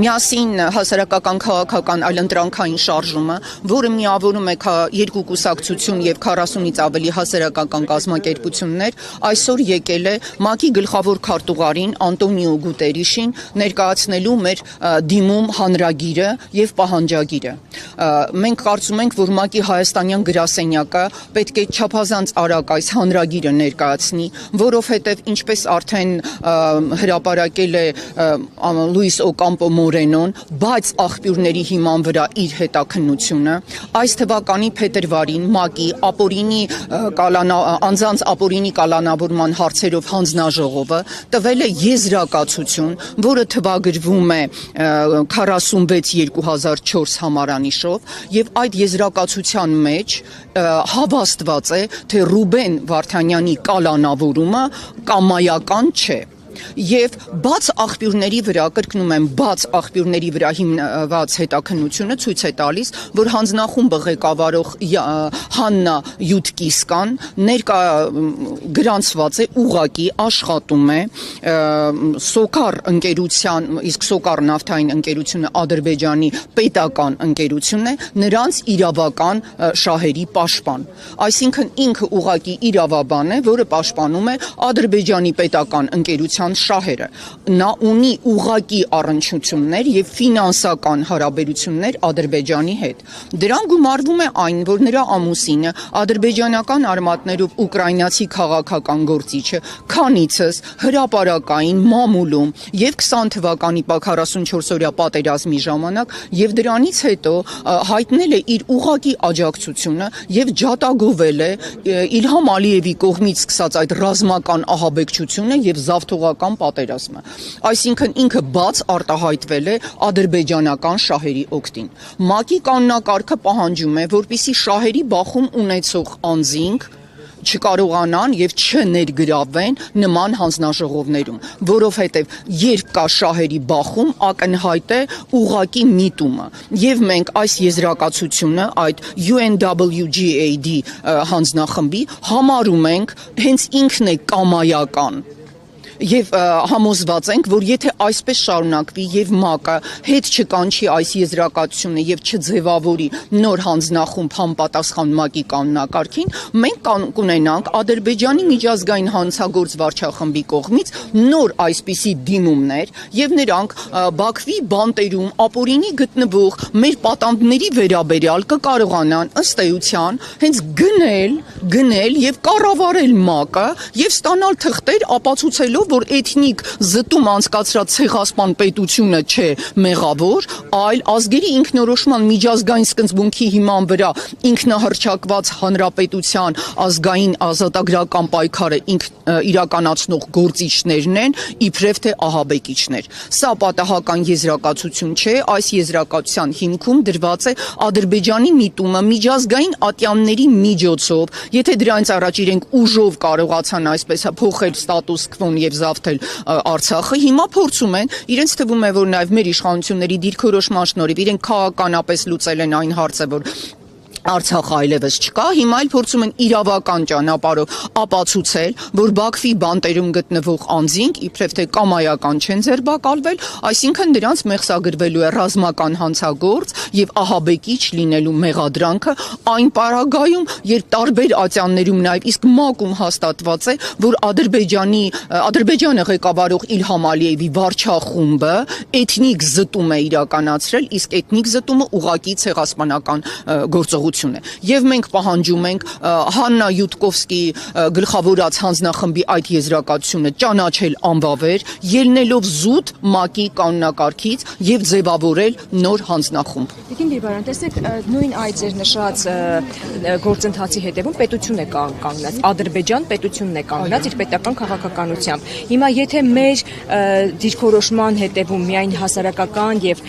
միասին հասարակական քաղաքական այլընտրանքային շարժումը, որը միավորում է երկու կուսակցություն եւ 40-ից ավելի հասարակական կազմակերպություններ, այսօր եկել է ՄԱԿ-ի գլխավոր քարտուղարին Անտոնիո Գուտերիշին ներկայացնելու մեր դիմում հանրագիրը եւ պահանջագիրը։ Մենք կարծում ենք, որ ՄԱԿ-ի հայաստանյան գրասենյակը պետք է չափազանց արագ այս հանրագիրը ներկայացնի, որովհետեւ ինչպես արդեն հրապարակել է Լուիս Օկամպո Մորենոն, բայց աղբյուրների հիման վրա իր հետաքննությունը, այս թվականի փետրվարին ՄԱԿ-ի անձանց ապօրինի կալանավորման հարցերով հանձնաժողովը տվել է եզրակացություն, որը թվագրվում է 46/2004 համարանիշով, եւ այդ եզրակացության մեջ հավաստված է, թե Ռուբեն Վարդանյանի կալանավորումը կամայական չէ։ Եվ բաց աղբյուրների վրա, կրկնում եմ, բաց աղբյուրների վրա հիմնված հետաքննությունը ցույց է տալիս, որ հանձնախումբը ղեկավարող Հաննա Յուտկիսկան գրանցված է ուղղակի աշխատում է Սոկար ընկերության, իսկ Սոկար նավթային ընկերությունը Ադրբեջանի պետական ընկերությունն է, նրանց իրավական շահերի պաշտպան։ Այսինքն ինքը ուղղակի իրավաբան է, որը պաշտպանում է Ադրբեջանի պետական ընկերության շահերը։ Նա ունի ուղղակի առնչություններ եւ ֆինանսական հարաբերություններ Ադրբեջանի հետ։ Դրան գումարվում է այն, որ նրա ամուսինը ադրբեջանական արմատներով ուկրաինացի քաղաքական գործիչը քանիցս հրապարակային մամուլում եւ 20 թվականի 44-օրյա պատերազմի ժամանակ եւ դրանից հետո հայտնել է իր ուղղակի աջակցությունը եւ ջատագովել է Իլհամ Ալիևի կողմից սկսած այդ ռազմական ահաբեկչությունը եւ զավթողական պատերազմը։ Այսինքն ինքը բաց արտահայտվել է ադրբեջանական շահերի օգտին։ ՄԱԿ-ի կանոնակարգը պահանջում է, որպեսզի շահերի բախում ունեցող անձինք չկարողանան եւ չներգրավվեն նման հանձնաժողովներում, որովհետեւ երբ կա շահերի բախում, ակնհայտ է ուղղակի միտումը։ Եվ մենք այս եզրակացությունը, այդ UNWGAD հանձնախմբի համարում ենք հենց ինքն է կամայական։ Եվ համոզված ենք, որ եթե այսպես շարունակվի եւ ՄԱԿ-ը հետ չկանչի այս եզրակացությունը եւ չձևավորի նոր հանձնախումբ համապատասխան ՄԱԿ-ի կանոնակարգին, մենք կունենանք Ադրբեջանի միջազգային հանցագործ վարչախմբի կողմից նոր այսպիսի դիմումներ եւ նրանք Բաքվի բանտերում ապօրինի գտնվող մեր պատանդների վերաբերյալ կկարողանան ըստ էության հենց գնել եւ կառավարել ՄԱԿ-ը եւ ստանալ թղթեր ապացուցելով, որ էթնիկ զտում անցկացրած ցեղասպան պետությունը չէ մեղավոր, այլ ազգերի ինքնորոշման միջազգային սկզբունքի հիման վրա ինքնահռչակված հանրապետության ազգային ազատագրական պայքարը իրականացնող գործիչներն են, իբրև թե ահաբեկիչներ։ Սա պատահական եզրակացություն չէ, այս եզրակացության հիմքում դրված է Ադրբեջանի միտումը միջազգային ատյանների միջոցով, եթե դրանից առաջ իրենք ուժով կարողացան այսպես փոխել ստատուս քվոն եւ զավթել Արցախը, հիմա փորձում են, իրենց թվում է, որ նաև մեր իշխանությունների դիրքորոշման շնորհիվ իրենք քաղաքականապես լուծել են այն հարցը, որ Արցախը այլևս չկա, հիմա էլ փորձում են իրավական ճանապարհով ապացուցել, որ Բաքվի բանտերում գտնվող անձինք իբրև թե կամայական չեն ձերբակալվել, այսինքն նրանց մեղսագրվելու է ռազմական հանցագործ եւ ահաբեկիչ լինելու մեղադրանքը այն պարագայում, երբ տարբեր ատյաններում նաեւ իսկ ՄԱԿ-ում հաստատված է, որ Ադրբեջանը ղեկավարող Իլհամ Ալիևի վարչախումբը էթնիկ զտում է իրականացրել, իսկ էթնիկ զտումը ուղղակի ցեղասպանական գործողություն է։ Եվ մենք պահանջում ենք Հաննա Յուտկովսկի գլխավորած հանձնախմբի այդ եզրակացությունը ճանաչել անվավեր, ելնելով զուտ ՄԱԿ-ի կանոնակարգից եւ ձևավորել նոր հանձնախումբ։ Տիկին Բիրբարյան, տեսեք, նույն այդ ձեր նշած գործընթացի հետևում պետություն է կանգնած, Ադրբեջան պետությունն է կանգնած իր պետական քաղաքականությամբ։ Հիմա եթե մեր դիրքորոշման հետևում միայն հասարակական եւ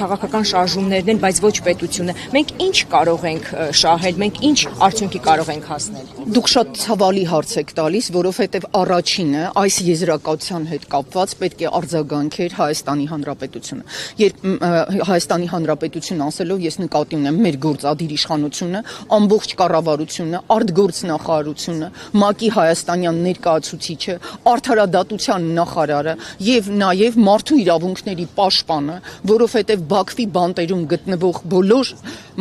քաղաքական շարժումներն են, բայց ոչ պետությունը, մենք ինչ կարող ենք շահել, մենք ինչ արդյունքի կարող ենք հասնել։ Դուք շատ ցավալի հարց եք տալիս, որովհետև առաջինը այս եզրակացության հետ կապված պետք է արձագանքեր Հայաստանի Հանրապետությունը։ Երբ Հայաստանի Հանրապետություն ասելով ես նկատի ունեմ մեր գործադիր իշխանությունը, ամբողջ կառավարությունը, արտգործնախարարությունը, ՄԱԿ-ի հայաստանյան ներկայացուցիչը, արդարադատության նախարարը եւ նաեւ մարդու իրավունքների պաշտպանը, որովհետև Բաքվի բանտերում գտնվող բոլոր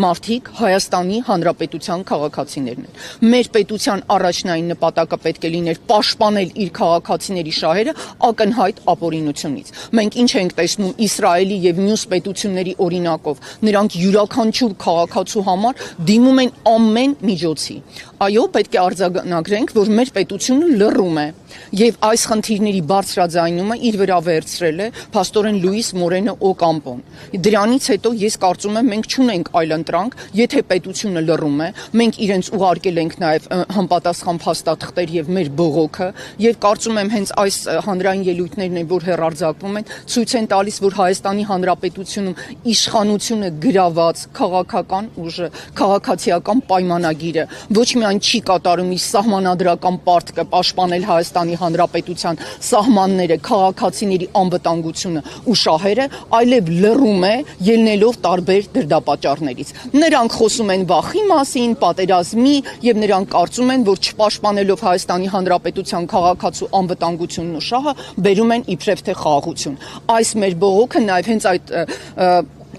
մարդիկ Հայաստանի Հանրապետության քաղաքացիներն են։ Մեր պետության առաջնային նպատակը պետք է լիներ պաշտպանել իր քաղաքացիների շահերը ակնհայտ ապօրինությունից։ Մենք ինչ ենք տեսնում Իսրայելի եւ մյուս պետությունների օրինակով, նրանք յուրաքանչյուր քաղաքացու համար դիմում են ամեն միջոցի։ Այո, պետք է արձանագրենք, որ մեր պետությունը լռում է եւ այս խնդիրների բարձրաձայնումը իր վրա վերցրել է փաստորեն Լուիս Մորենո Օկամպոն։ Դրանից հետո ես կարծում եմ մենք չունենք այլ ընտրանք, եթե պետությունը լռում է, մենք իրենց ուղարկել ենք նաեւ համապատասխան փաստաթղթեր եւ մեր բողոքը եւ կարծում եմ հենց այս հանրային ելույթներն են, որ հեռարձակվում են, ցույց են տալիս, որ Հայաստանի Հանրապետությունում իշխանությունը գրաված քաղաքական ուժը, քաղաքացիական պայմանագիրը ոչ միայն չի կատարում իր սահմանադրական պարտքը պաշտպանել Հայաստանի Հանրապետության սահմանները, քաղաքացիների անվտանգությունը ու շահերը, այլև լռում է ելնելով տարբեր դրդապատճառներից։ Նրանք խոսում են վախի մասին, պատերազմի եւ նրանք կարծում են, որ չպաշտպանելով Հայաստանի Հանրապետության քաղաքացու անվտանգությունն ու շահը, բերում են իբրև թե խաղաղություն։ Այս մեր բողոքը նաեւ հենց այդ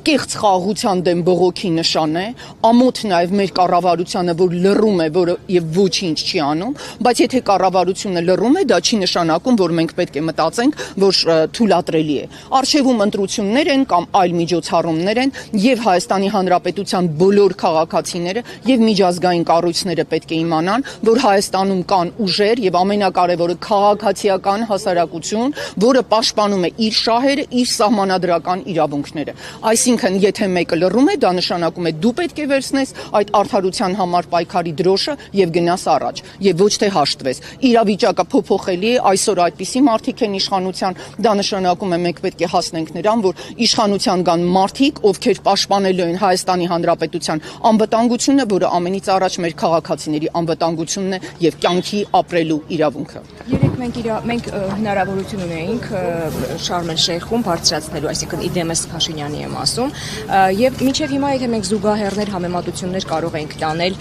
կեղծ խաղաղության դեմ բողոքի նշան է, ամոթ նաև մեր կառավարությանը, որ լռում է, որը եւ ոչինչ չի անում, բայց եթե կառավարությունը լռում է, դա չի նշանակում, որ մենք պետք է մտածենք, որ թույլատրելի է։ Արշիվում ընտրություններ են կամ այլ միջոցառումներ են, եւ Հայաստանի Հանրապետության բոլոր քաղաքացիները եւ միջազգային կառույցները պետք է իմանան, որ Հայաստանում կան ուժեր եւ ամենակարևորը քաղաքացիական հասարակություն, որը պաշտպանում է իր շահերը, իր սահմանադրական իրավունքները։ Այսինքն, եթե մեկը լռում է, դա նշանակում է դու պետք է վերցնես այդ արդարության համար պայքարի դրոշը եւ գնաս առաջ եւ ոչ թե հաշտվես։ Իրավիճակը փոփոխելի է, այսօր այդպիսի մարդիկ են իշխանության, դա նշանակում է մենք պետք է հասնենք նրան, որ իշխանության կան մարդիկ, ովքեր պաշտպանելու են Հայաստանի Հանրապետության անվտանգությունը, որը ամենից առաջ մեր քաղաքացիների անվտանգությունն է եւ կյանքի ապրելու իրավունքը։ Երեք մենք հնարավորություն ունեինք Շարմ el-Շեյխում բարձրացնելու, այսինքն Իդեմես Փաշինյանի եմ ասում, եւ մինչեւ հիմա եթե մենք զուգահեռներ համեմատություններ կարող ենք տանել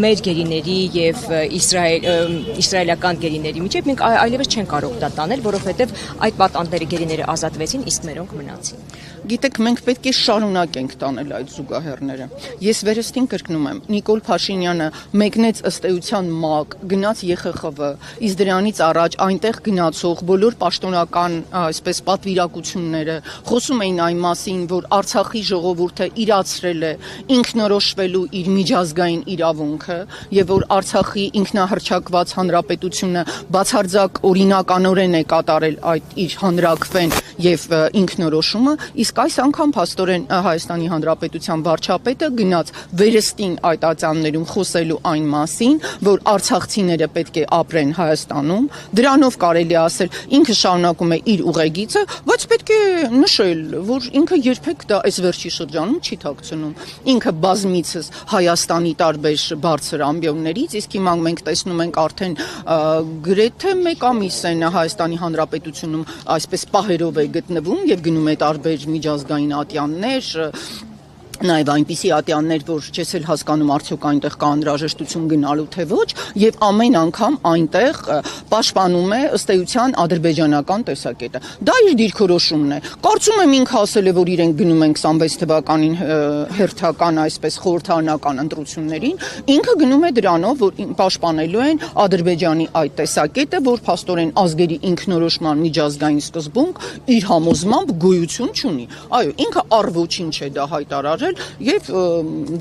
մեր գերիների եւ իսրայելական գերիների միջեւ, մենք այլևս չենք կարող դա տանել, որովհետեւ այդ պատանդների գերիները ազատվեցին, իսկ մերոնք մնացին։ Գիտեք, մենք պետք է շարունակենք տանել այդ զուգահեռները։ Ես վերստին կրկնում եմ, Նիկոլ Փաշինյանը մեկնեց ըստ էության ՄԱԿ, գնաց ԵԽԽՎ, իսկ դրանից առաջ այնտեղ գնացող բոլոր պաշտոնական, այսպես պատվիրակությունները խոսում էին այն մասին, որ Արցախի ժողովուրդը իրացրել է ինքնորոշվելու իր միջազգային իրավունքը եւ որ Արցախի ինքնահռչակված հանրապետությունը բացարձակ օրինականորեն է կատարել այդ իր հանրակրվեն եւ ինքնորոշումը, իսկ այս անգամ փաստորեն Հայաստանի Հանրապետության վարչապետը գնաց վերստին այդ ատյաններում խոսելու այն մասին, որ արցախցիները պետք է ապրեն Հայաստանում, դրանով կարելի ասել ինքը շարունակում է իր ուղեգիծը, բայց պետք է նշել, որ ինքը երբեք դա այս վերջի շրջանում չի թաքցնում։ Ինքը բազմիցս Հայաստանի տարբեր բարձր ամբիոններից, իսկ հիմա մենք տեսնում ենք արդեն գրեթե մեկ ամիս է Հայաստանի Հանրապետությունում այսպես պահերով է գտնվում եւ գնում է տարբեր միջազգային ատյաններ, նաև այնպիսի ատյաններ, որ չես էլ հասկանում արդյոք այնտեղ կա անհրաժեշտություն գնալու թե ոչ, եւ ամեն անգամ այնտեղ պաշտպանում է ըստ էության ադրբեջանական տեսակետը։ Դա իր դիրքորոշումն է։ Կարծում եմ ինքը ասել է, որ իրենք գնում են 26 թվականին հերթական այսպես խորհրդարանական ընտրություններին, ինքը գնում է դրանով, որ պաշտպանելու են Ադրբեջանի այդ տեսակետը, որ փաստորեն ազգերի ինքնորոշման միջազգային սկզբունք իր համոզմամբ գոյություն չունի։ Այո, ինքը առ ոչինչ է դա հայտարարել եւ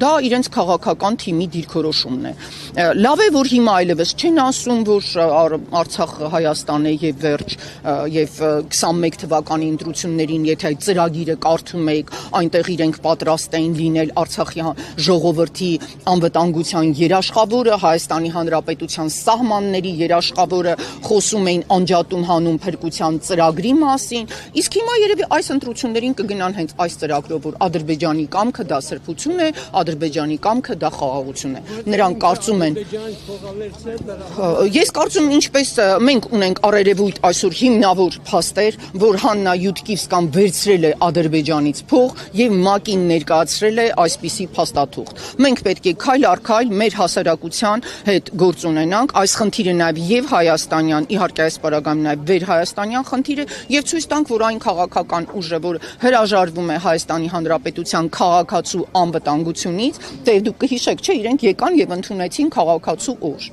դա իրենց քաղաքական թիմի դիրքորոշումն է։ Լավ է, որ հիմա այլևս չեն ասում, որ Արցախը Հայաստան է եւ վերջ եւ 21 թվականի ընտրություններին, եթե այդ ծրագիրը կարդում եք, այնտեղ իրենք պատրաստ էին լինել Արցախի ժողովրդի անվտանգության երաշխավորը, Հայաստանի Հանրապետության սահմանների երաշխավորը, խոսում էին անջատում հանուն փրկության ծրագրի մասին, իսկ հիմա երևի այս ընտրություններին կգնան հենց այս ծրագրով, որ Ադրբեջանի կամքը կամքը դա սրբություն է, Ադրբեջանի կամքը դա խաղաղություն է։ Նրանք կարծում են, ես կարծում ինչպես մենք ունենք առերևույթ այսօր հիմնավոր փաստեր, որ Հաննա Յուդկիվսկան վերցրել է Ադրբեջանից փող եւ ՄԱԿ-ին ներկայացրել է այսպիսի փաստաթուղթ։ Մենք պետք է քայլ առ քայլ մեր հասարակության հետ գործ ունենանք, այս խնդիրը նաեւ եւ հայաստանյան, իհարկե այս պարագայում նաեւ վերհայաստանյան խնդիր է եւ ցույց տանք, որ այն քաղաքական ուժը, որ հրաժարվում է Հայաստանի Հանրապետության քաղաքացու անվտանգությունից, դե դուք կհիշեք, չէ, իրենք եկան եւ ընդունեցին քաղաքացու օր։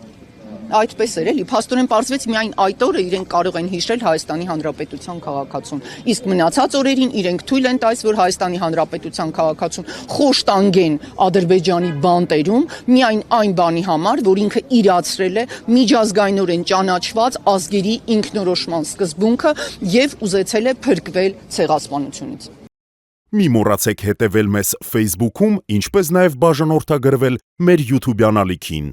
Այդպես էր էլի, փաստորեն պարզվեց միայն այդ օրը իրենք կարող են հիշել Հայաստանի Հանրապետության քաղաքացուն։ Իսկ մնացած օրերին իրենք թույլ են տալիս, որ Հայաստանի Հանրապետության քաղաքացուն խոշտանգեն Ադրբեջանի բանտերում միայն այն բանի համար, որ ինքը իրացրել է միջազգայինորեն ճանաչված ազգերի ինքնորոշման սկզբունքը եւ ուզեցել է փրկվել ցեղասպանությունից։ Մի մոռացեք հետևել մեզ Facebook-ում, ինչպես նաև բաժանորդագրվել մեր YouTube-յան ալիքին։